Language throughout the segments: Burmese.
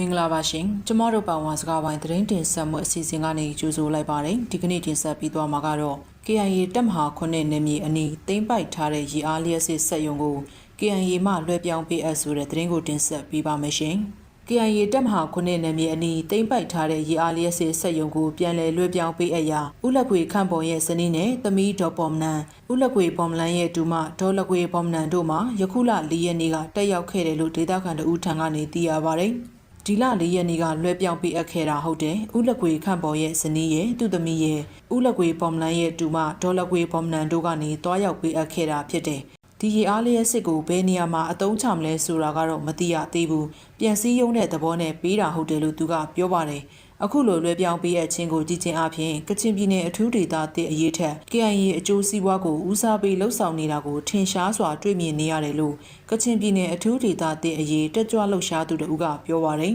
င်္ဂလာပါရှင်ကျမတို့ပါဝါစကားပိုင်းသတင်းတင်ဆက်မှုအစီအစဉ်ကနေကြိုဆိုလိုက်ပါတယ်ဒီကနေ့တင်ဆက်ပြီးသွားမှာကတော့ KIA တပ်မဟာ9နယ်မြေအနီးသိမ်းပိုက်ထားတဲ့ရေအားလျက်စစ်စက်ရုံကို KIA မှလွှဲပြောင်းပေးအပ်ဆိုတဲ့သတင်းကိုတင်ဆက်ပေးပါမယ်ရှင် KIA တပ်မဟာ9နယ်မြေအနီးသိမ်းပိုက်ထားတဲ့ရေအားလျက်စစ်စက်ရုံကိုပြန်လည်လွှဲပြောင်းပေးအပ်ရာဦးလက်ခွေခန့်ပေါ်ရဲ့ဇနီးနဲ့သမီးဒေါ်ပေါ်မနန်ဦးလက်ခွေပေါ်မလန်ရဲ့ဒူမဒေါ်လက်ခွေပေါ်မနန်တို့မှယခုလ4ရက်နေ့ကတက်ရောက်ခဲ့တယ်လို့ဒေသခံတဦးထံကနေသိရပါတယ်ဒီလ4ရက်နေ့ကလွှဲပြောင်းပေးအပ်ခဲ့တာဟုတ်တယ်ဦးလက်ခွေခန့်ပေါ်ရဲ့ဇနီးရဲ့သူ့သမီးရဲ့ဦးလက်ခွေပေါ်မလန်ရဲ့ဒူမဒေါ်လက်ခွေပေါ်မနန်တို့ကနေတွားရောက်ပေးအပ်ခဲ့တာဖြစ်တယ်ဒီရေအားလျက်စစ်ကိုဘယ်နေရာမှာအသုံးချမလဲဆိုတာကတော့မသိရသေးဘူးပြန်စည်းရုံးတဲ့သဘောနဲ့ပေးတာဟုတ်တယ်လို့သူကပြောပါတယ်အခုလိုလွှဲပြောင်းပေးအပ်ခြင်းကိုကြည်ချင်းအပြင်ကချင်ပြည်နယ်အထူးဒေသတဲ့အရေးထက် KIA အကျိုးစီးပွားကိုဦးစားပေးလှုပ်ဆောင်နေတာကိုထင်ရှားစွာတွေ့မြင်နေရတယ်လို့ကချင်ပြည်နယ်အထူးဒေသတဲ့အရေးတက်ကြွလှုပ်ရှားသူတို့ကပြောပါတယ်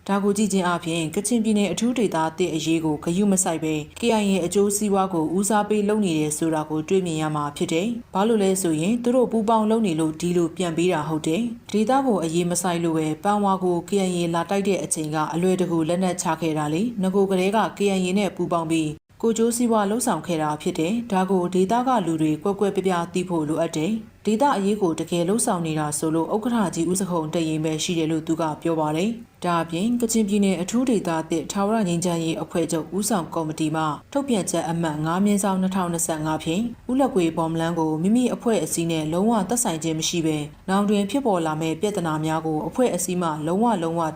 ဒါကိုကြည့်ချင်းအပြင်ကချင်ပြည်နယ်အထူးဒေသတဲ့အရေးကိုဂရုမစိုက်ပဲ KIA အကျိုးစီးပွားကိုဦးစားပေးလုပ်နေတယ်ဆိုတာကိုတွေ့မြင်ရမှာဖြစ်တယ်။ဘာလို့လဲဆိုရင်သူတို့ပူပေါင်းလုပ်နေလို့ဒီလိုပြန်ပေးတာဟုတ်တယ်။ဒေသကိုအရေးမဆိုင်လို့ပဲပန်းဝါကို KIA လာတိုက်တဲ့အချိန်ကအလွယ်တကူလက်နက်ချခဲ့တာလေ။ငကိုကလေးက KIA နဲ့ပူပေါင်းပြီးကိုကျိုးစီးပွားလှုပ်ဆောင်ခဲ့တာဖြစ်တယ်။ဒါကိုဒေသကလူတွေကွက်ကွက်ပြပြသိဖို့လိုအပ်တယ်။ဒေသအရေးကိုတကယ်လှုပ်ဆောင်နေတာဆိုလို့ဥက္ကဋ္ဌကြီးဦးစခုံတရင်ပဲရှိတယ်လို့သူကပြောပါတယ်။ဒါအပြင်ကချင်ပြည်နယ်အထူးဒေသသစ်ထာဝရငြိမ်းချမ်းရေးအဖွဲ့ချုပ်ဦးဆောင်ကော်မတီမှထုတ်ပြန်ချက်အမှတ်9/2025ဖြင့်ဦးလက်ကွေပေါ်မလန်းကိုမိမိအဖွဲ့အစည်းနဲ့လုံးဝသက်ဆိုင်ခြင်းမရှိဘဲနောင်တွင်ဖြစ်ပေါ်လာမဲ့ပြဿနာများကိုအဖွဲ့အစည်းမှလုံးဝ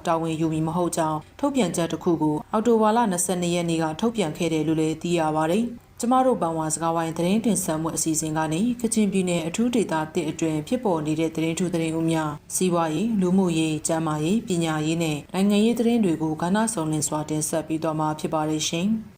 တာဝန်ယူမည်မဟုတ်ကြောင်းထုတ်ပြန်ချက်တစ်ခုကိုအောက်တိုဘာလ22ရက်နေ့ကထုတ်ပြန်ခဲ့တယ်လို့လည်းသိရပါတယ်။ကျမတို့ပန်ဝါစကားဝိုင်းသတင်းတင်ဆက်မှုအစီအစဉ်ကနေကချင်ပြည်နယ်အထူးဒေသတစ်အတွင်းဖြစ်ပေါ်နေတဲ့သတင်းထူးသတင်းဦးများစီးပွားရေးလူမှုရေးကျန်းမာရေးပညာရေးနဲ့နိုင်ငံရေးသတင်းတွေကိုကဏ္ဍစုံလင်စွာတင်ဆက်ပြီးတော့မှာဖြစ်ပါတယ်ရှင်။